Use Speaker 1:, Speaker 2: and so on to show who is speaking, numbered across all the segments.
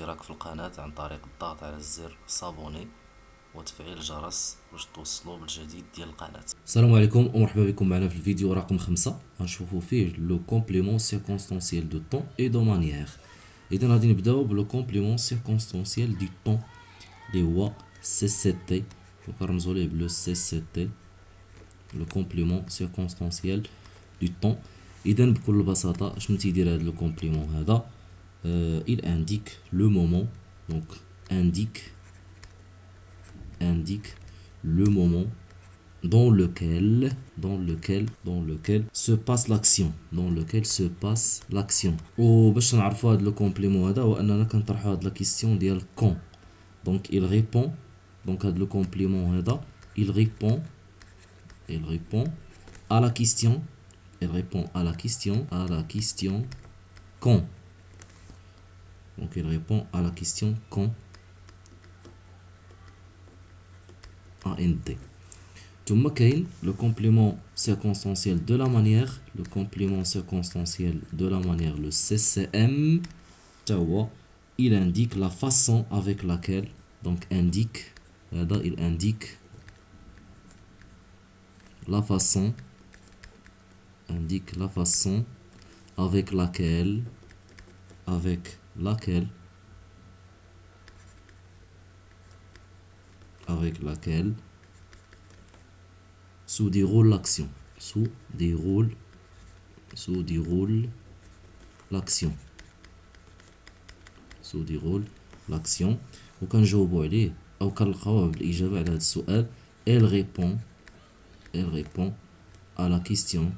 Speaker 1: الاشتراك في القناة عن طريق الضغط على الزر صابوني وتفعيل الجرس باش توصلوا بالجديد ديال القناة. السلام عليكم ومرحبا بكم معنا في الفيديو رقم 5 غنشوفوا فيه لو كومبليمون سيركونستانسييل دو طون اي دو مانيير. اذا غادي نبداو بلو كومبليمون سيركونستانسييل دو طون اللي هو سي سي تي، وكنرمزوا ليه بلو سي سي تي، لو كومبليمون سيركونستانسييل دو طون. اذا بكل بساطه شنو تيدير هذا لو كومبليمون هذا؟ il indique le moment, donc indique le moment dans lequel se passe l'action, وباش نعرفوا هذا لو كومبليمون هذا هو اننا كنطرحوا هاد لا كيسيون ديال كون. دونك il répond، دونك هاد لو كومبليمون هذا il répond à la question quand. Donc il répond à la question quand AND. ثم كاين le complément circonstanciel de la manière, le complément circonstanciel de la manière, le CCM تا هو il indique la façon avec laquelle, donc indique هذا il indique la façon avec laquelle se déroule l'action, وكنجاوبوا عليه او كنلقاوه بالاجابه على هذا السؤال. elle répond à la question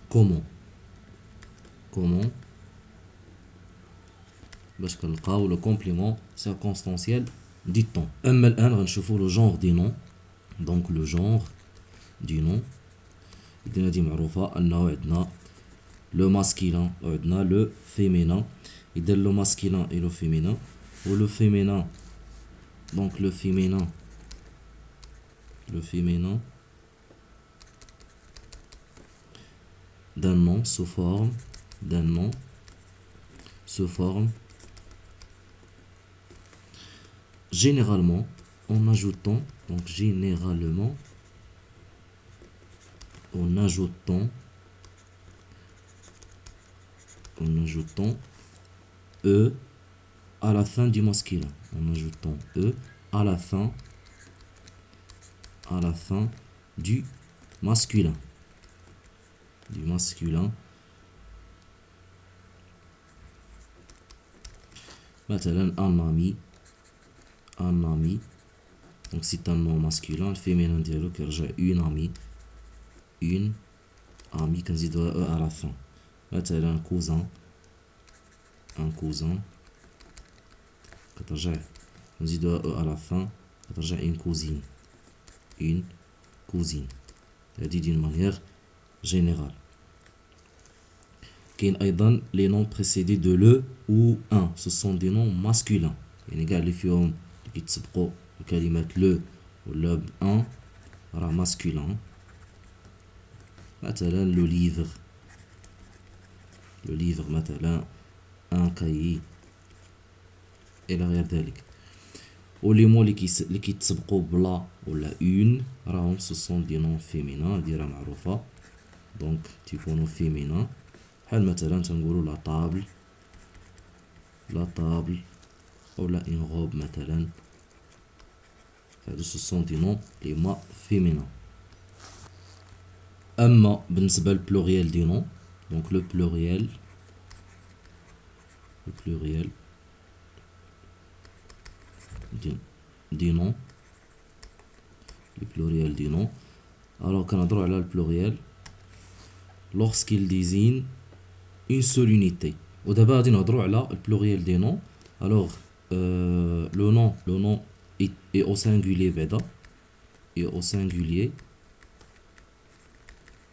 Speaker 1: comment باش كنلقاو لو كومبليمون سيركونستانسييل دي طون. اما الان غنشوفوا لو جونغ دي نون. دونك لو جونغ دي نون اذا هادي معروفه انه عندنا لو ماسكيلان وعندنا لو فيمينان. اذا لو ماسكيلان اي لو فيمينان، ولو فيمينان دونك لو فيمينان d'un nom se forme généralement en ajoutant e à la fin du masculin, à la fin du masculin. مثلا un ami, donc c'est un nom masculin. le féminin ديالو كيرجع une amie كنزيدوها e à la fin. مثلا un cousin كترجع نزيدوها e à la fin كترجع une cousine. هذه d'une manière générale. كاين ايضا les noms précédés de le ou un, ce sont des noms masculins. يعني كاع اللي فيهم اللي كيتسبقوا بكلمات le ولا ب un راه masculin. مثلا le livre مثلا un cahier الى غير ذلك. ولي مو اللي كيتسبقوا بلا ولا une راهم ce sont des noms féminins. هادي راه معروفه، دونك تيكونوا féminins. بحال مثلا تنقولوا لا طابل اولا une robe مثلا. هادو ce sont des noms les mots féminins. اما بالنسبه للبلوريال دي نون، دونك لو pluriel des noms, le pluriel des noms. Alors كنهضروا على البلوريال lorsqu'il désigne une seule unité. ودابا غادي نهضروا على البلوريال دي نون. alors le nom est au singulier بعدا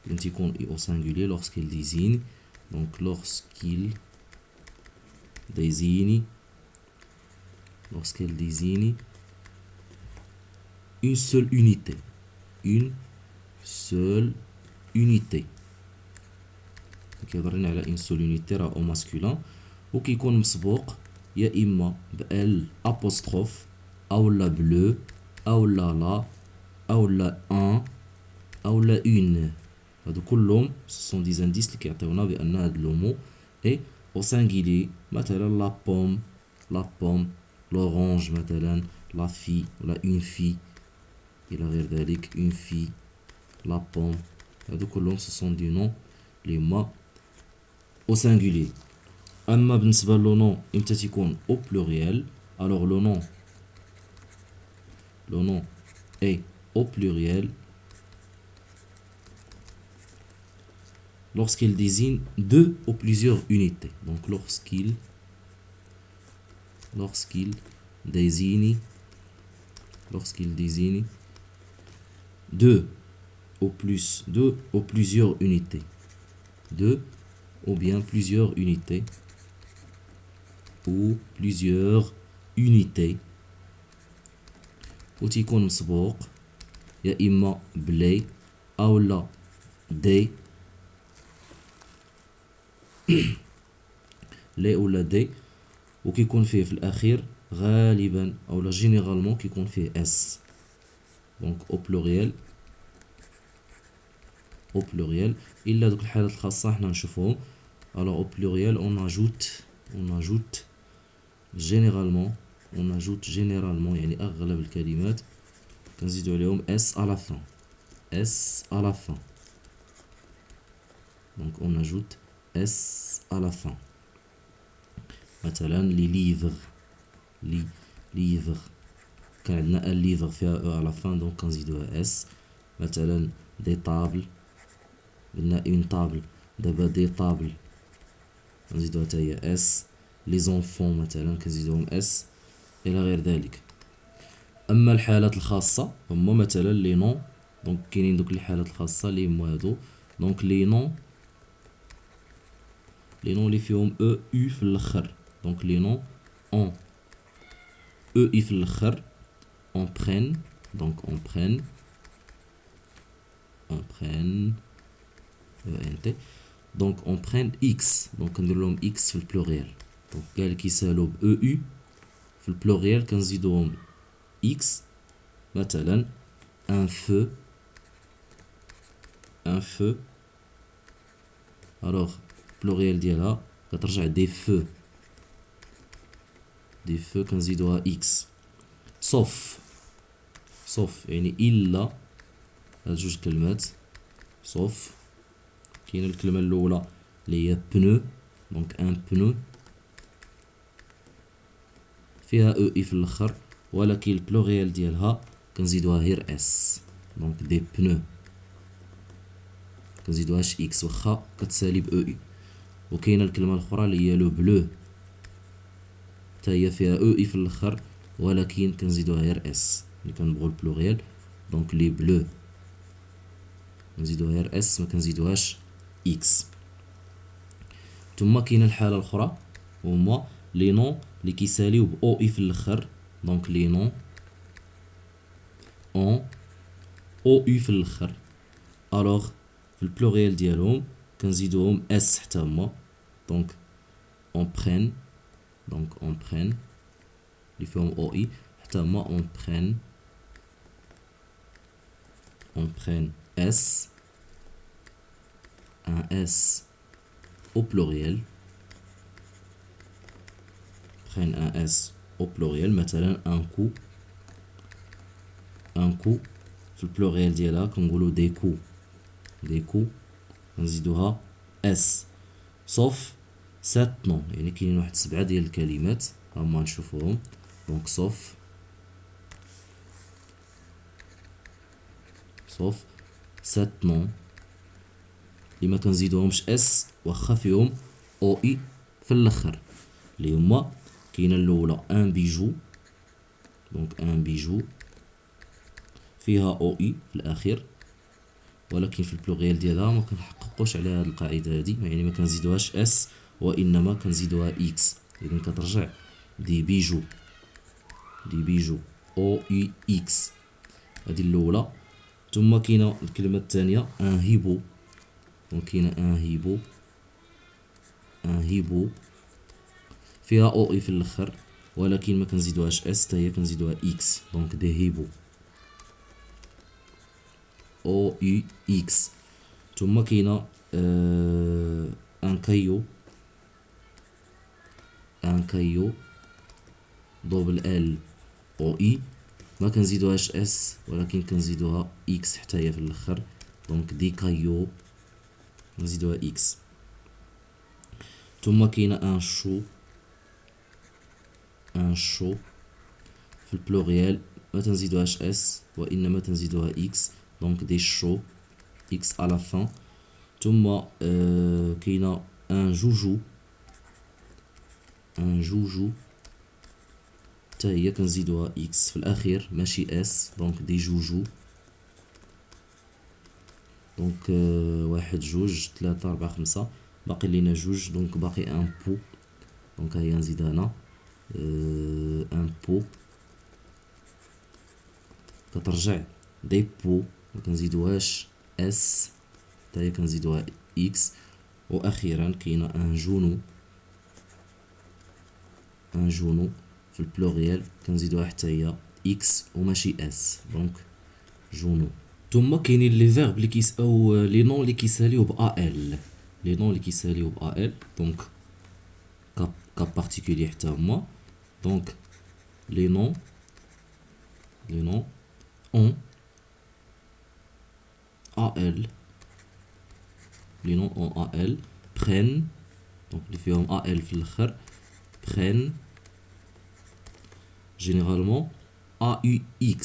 Speaker 1: quand يكون est au singulier lorsqu'il désigne. donc lorsqu'il désigne une seule unité. كيهضر على ان سول يونيتير او ماسكولين، وكيكون مسبوق يا اما بال ابوستروف او لا بلو او لا او لا ان او لا اون. هادو كلهم سون دي زانديس اللي كيعطيونا بان هاد لو مو اي او سانغيلي. مثلا لا بوم، لا بوم، لورانج مثلا، لا في ولا اون في الى غير ذلك، اون في، لا بوم. هادو كلهم سون دي نون اللي هما او سانغولي. اما بالنسبه لو نون امتى تيكون او بلوريال؟ الوغ لو نون est au pluriel lorsqu'il désigne deux ou plusieurs unités. Donc lorsqu'il désigne deux ou plusieurs unités, deux ou bien plusieurs unités وتيكون مسبوق يا اما بلي او لا دي لي ولا دي، وكيكون فيه في الاخير غالبا او لا جينيرالمون كيكون فيه اس. دونك او بلوريال الا دوك الحالات الخاصه حنا نشوفوهم. الوغ او بلوريال اون اجوت généralement يعني اغلب الكلمات كنزيدو عليهم اس à la fin. donc on ajoute s à la fin. مثلا لي ليفر كان عندنا ان ليفر فيها او على فان دونك كنزيدوها اس. مثلا دي طابل، قلنا اون طابل، دابا دي طابل كنزيدوها حتى هي اس. لي زونفون مثلا كنزيدوهم اس الى غير ذلك. اما الحالات الخاصه هما مثلا لي نون، دونك كاينين دوك الحالات الخاصه اللي هما هادو. دونك لي نون اللي فيهم او يو في الاخر. دونك لي نون اون او يو في الاخر on prenne donc on prenne x. donc كندير لهم x في البلوريال. دونك كاع اللي كيسالو ب او يو في البلوريال كنزيدوهم x. مثلا un feu alors البلوريال ديالها كترجع دي فو كنزيدوها x. sauf يعني الا، هاد جوج كلمات sauf. كاينه الكلمه الاولى اللي هي بنو، دونك ان بنو فيها او اي في الاخر، ولكن البلوريال ديالها كنزيدوها غير اس. دونك دي بنو كنزيدوهاش اكس واخا كتسالي ب او اي. وكاينه الكلمه الاخرى اللي هي لو بلو، حتى هي فيها او اي في الاخر ولكن كنزيدوها غير اس ملي كنبغيو البلوريال. دونك لي بلو كنزيدوها غير اس ما كنزيدوهاش اكس. ثم كاينه الحاله الاخرى هما لي نون اللي كيساليو ب او اي في الاخر. دونك لي نون اون او اي في الاخر، الوغ في البلوريال ديالهم كنزيدوهم اس حتى هما. دونك اون برين اللي فيهم او اي حتى هما اون برين اس un S au pluriel. prenne un S au pluriel. مثلا un coup في البلوريال ديالها كنقولو دي كو كنزيدوها S. sauf 7 نون، يعني كاينين واحد 7 ديال الكلمات هما نشوفوهم. دونك sauf 7 نون اللي ما كنزيدوهمش اس واخا فيهم او اي في الاخر، اللي هما كاينه الاولى ان بيجو. دونك ان بيجو فيها او اي في الاخير، ولكن في البلوريال ديالها ما كنحققوش على هذه القاعده هذه، يعني ما كنزيدوهاش اس وانما كنزيدوها اكس. اذا كترجع دي بيجو او اي اكس، هذه الاولى. ثم كاينه الكلمه الثانيه ان هيبو. دونك كاينه ان هيبو ان هيبو فيها او اي في الاخر ولكن ما كنزيدوهاش اس حتى هي كنزيدوها اكس دونك دي هيبو او يو اكس. ثم كاينه ان كايو دوبل ال او اي ما كنزيدوهاش اس ولكن كنزيدوها اكس حتى هي في الاخر دونك دي كايو نزيدوها اكس. ثم كاينه ان شو في البلوريال ما تنزيدوهاش اس وانما تنزيدوها اكس دونك دي شو اكس على فان. ثم كاينه ان جوجو حتى هي كنزيدوها اكس في الاخير ماشي اس دونك دي جوجو دونك واحد جوج ثلاثة ربعة خمسة باقي لينا جوج دونك باقي ان بو دونك هيا نزيد هنا ان بو كترجع دي بو ما كنزيدوهاش اس حتى هي كنزيدوها اكس. واخيرا كاينه ان جونو في البلوريال كنزيدوها حتى هي اكس وماشي اس دونك جونو. ثم كاينين لي فيرب اللي او لي نون اللي كيساليو با ال دونك كا بارتيكولي حتى هما دونك لي نون اون ال لي نون اون ال prennent دونك اللي فيهم ال في الاخر prennent généralement AUX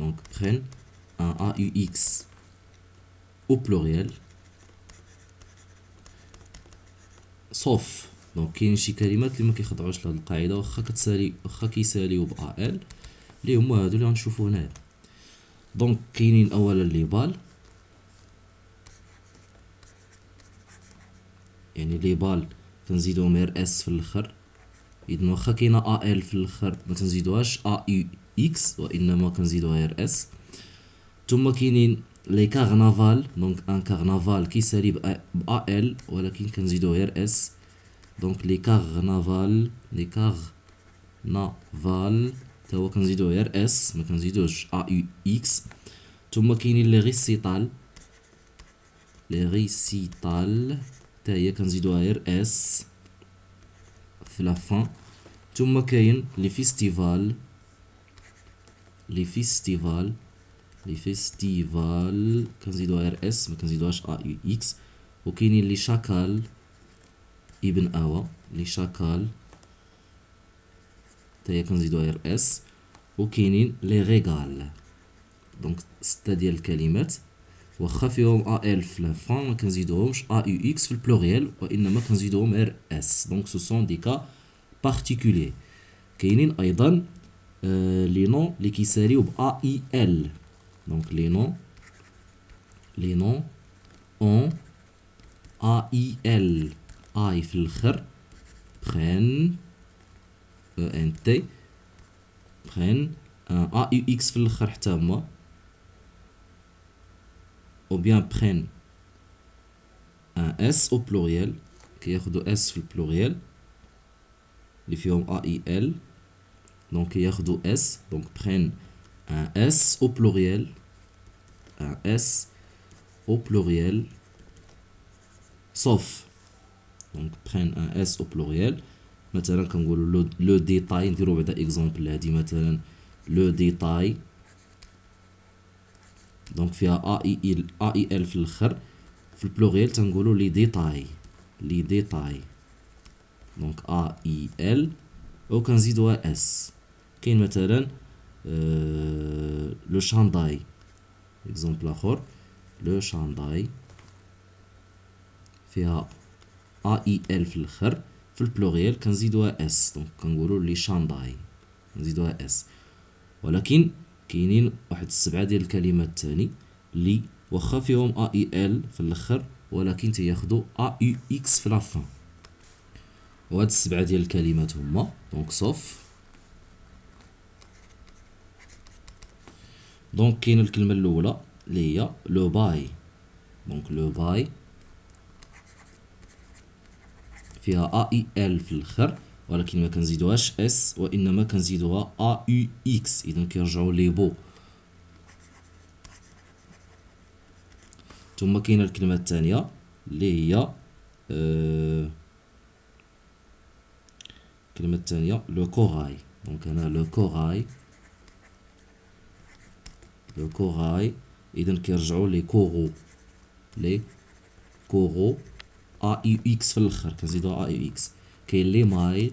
Speaker 1: donc prennent un AUX au pluriel sauf دونك كاين شي كلمات اللي ما كيخضعوش لهاد القاعده واخا كيساليو ب ال اللي هما هادو اللي غنشوفو هنايا. دونك كاينين اولا لي بال يعني لي بال كنزيدوهم غير اس في الاخر اذا واخا كاينه ال في الاخر ما تنزيدوهاش يو اكس وانما كنزيدوها غير اس. ثم كاينين لي كارنافال دونك ان كارنافال كيسالي ب ال ولكن كنزيدوه غير اس دونك لي كارنافال تا هو كنزيدوه غير اس ما كنزيدوش يو اكس. ثم كاينين لي ريسيتال تا هي كنزيدوها غير اس في لا فان. ثم كاين لي فيستيفال كنزيدوها غير اس ما كنزيدوهاش يو اكس. وكاينين لي شاكال ابن اوا لي شاكال تا هي كنزيدوها غير اس. وكاينين لي ريغال دونك ستة ديال الكلمات واخا فيهم ال في لا فان ما كنزيدوهمش يو اكس في البلوريال وانما كنزيدوهم غير اس دونك سو سون دي كا بارتيكولي. كاينين ايضا لي نون اللي كيساليو ب اي ال دونك لي نون اون اي ال اي في الاخر prennent ان تي prennent ان يو اكس في الاخر حتى هما ou bien prennent un S au pluriel كياخدو S في البلوريال اللي فيهم A I L donc كياخدو S donc prennent un S au pluriel sauf donc prennent un S au pluriel مثلا كنقولوا لو ديتاي نديرو بعدا اكزومبل هادي مثلا لو ديتاي دونك فيها اي ال في الاخر في البلوريال تنقولوا لي ديتاي دونك اي ال او كنزيدوها اس. كاين مثلا لو شانداي اكزومبل اخر لو شانداي فيها اي ال في الاخر في البلوريال كنزيدوها اس دونك كنقولوا لي شانداي نزيدوها اس. ولكن كاينين واحد السبعه ديال الكلمات تاني اللي واخا فيهم اي ال في الاخر ولكن تياخدو يو اكس في لافان وهاد السبعه ديال الكلمات هما دونك صوف. دونك كاين الكلمه الاولى اللي هي لو باي دونك لو باي فيها ا اي ال في الاخر، ولكن ما كنزيدوهاش اس وانما كنزيدوها ا يو اكس، اذا كيرجعوا لي بو. ثم كاينه الكلمه الثانيه اللي هي الكلمه الثانيه لو كوراي. دونك هنا لو كوراي، لو كوراي اذا كيرجعوا لي كورو، لي كورو ا يو اكس في الاخر كنزيدوها ا يو اكس. كاين لي ماي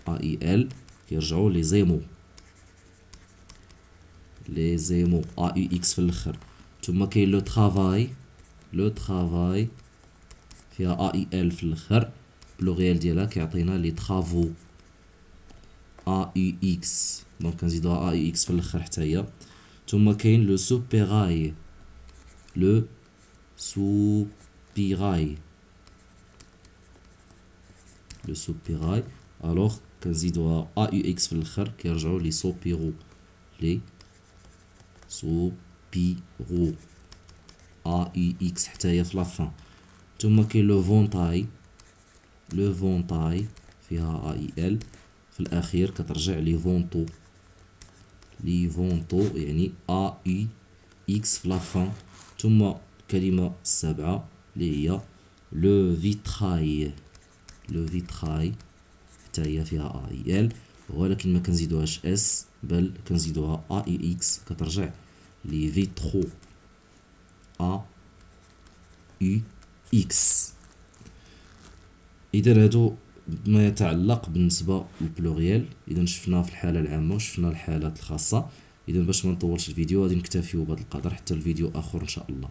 Speaker 1: ا اي ال كيرجعوا لي زيمو، لي زيمو ا يو اكس في الاخر. ثم كاين لو ترافاي، لو ترافاي فيها ا اي ال في الاخر، بلوغيال ديالها كيعطينا لي ترافو ا يو اكس، دونك كنزيدوها ا يو اكس في الاخر حتى هي. ثم كاين لو سوبيراي، لو سوبيراي، لو سوبيراي الوغ كنزيدوها ا يو اكس في الاخر كيرجعوا لي سوبيرو، لي سوبيرو ا يو اكس حتى هي في لافان. ثم كاين لو فونتاي، لو فونتاي فيها ا اي ال في الاخير كترجع لي فونتو، لي فونتو يعني ا اي اكس في لافان. ثم الكلمه السابعه اللي هي لو فيتراي، لو فيتراي حتى هي فيها ا اي ال ولكن ما كنزيدوهاش اس بل كنزيدوها ا اي اكس كترجع لي فيترو ا يو اكس. اذا هادو ما يتعلق بالنسبه للبلوريال. اذا شفنا في الحاله العامه وشفنا الحالات الخاصه. اذا باش ما نطولش الفيديو غادي نكتفيو بهذا القدر حتى الفيديو اخر ان شاء الله.